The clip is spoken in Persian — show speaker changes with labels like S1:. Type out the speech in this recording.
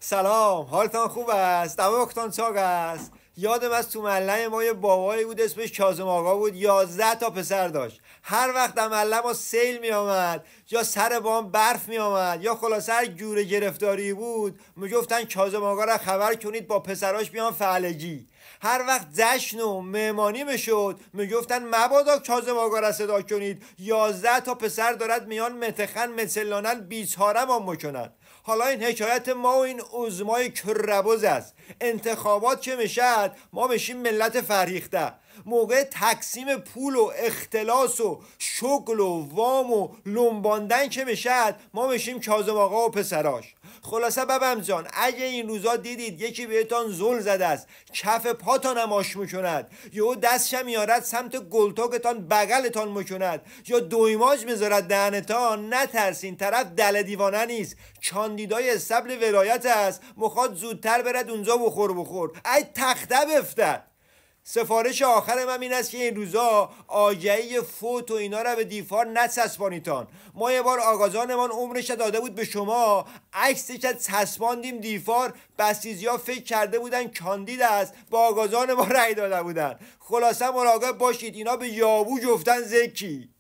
S1: سلام، حالتان خوب است؟ دماغتان چاق است؟ یادم از تو محله ما یه بابایی بود اسمش کاظم آقا بود. 11 تا پسر داشت. هر وقت در محله ما سیل می آمد یا سر بام برف می آمد یا خلاصه هر جور گرفتاری بود میگفتن کاظم آقا را خبر کنید با پسراش بیان فعلگی. هر وقت جشن و مهمانی میشد میگفتن مبادا کاظم آقا را صدا کنید، 11 تا پسر دارد میان متخن مثلانن بیچاره ما میکنن. حالا این حکایت ما و این عظمای کربوز است. انتخابات که میشد ما میشیم ملت فرهیخته. موقع تقسیم پول و اختلاس و شغل و وام و لنباندن که میشد ما میشیم کاظم آقا و پسراش. خلاصه ببم جان، اگه این روزا دیدید یکی بهتان زل زده است، کف پاتان اماش میکند، یا دستش میارد سمت گلتاکتان بغلتان میکند، یا دویماج میذارد دهنتان، نترسین، طرف دل دیوانه نیست، کاندیدای استبل ولایت است، مخواد زودتر برد اونجا بخور ای تخته بفتد. سفارش آخر من این است که این روزا آگهی فوت و اینا را به دیفار نچسبانیتان. ما یه بار آقازانمان عمرش داده بود به شما، عکسش چسباندیم دیفار، بسیجیا فکر کرده بودن کاندید است، با آقازان ما رأی داده بودن. خلاصه مراقب باشید، اینا به یابو جفتن زکی.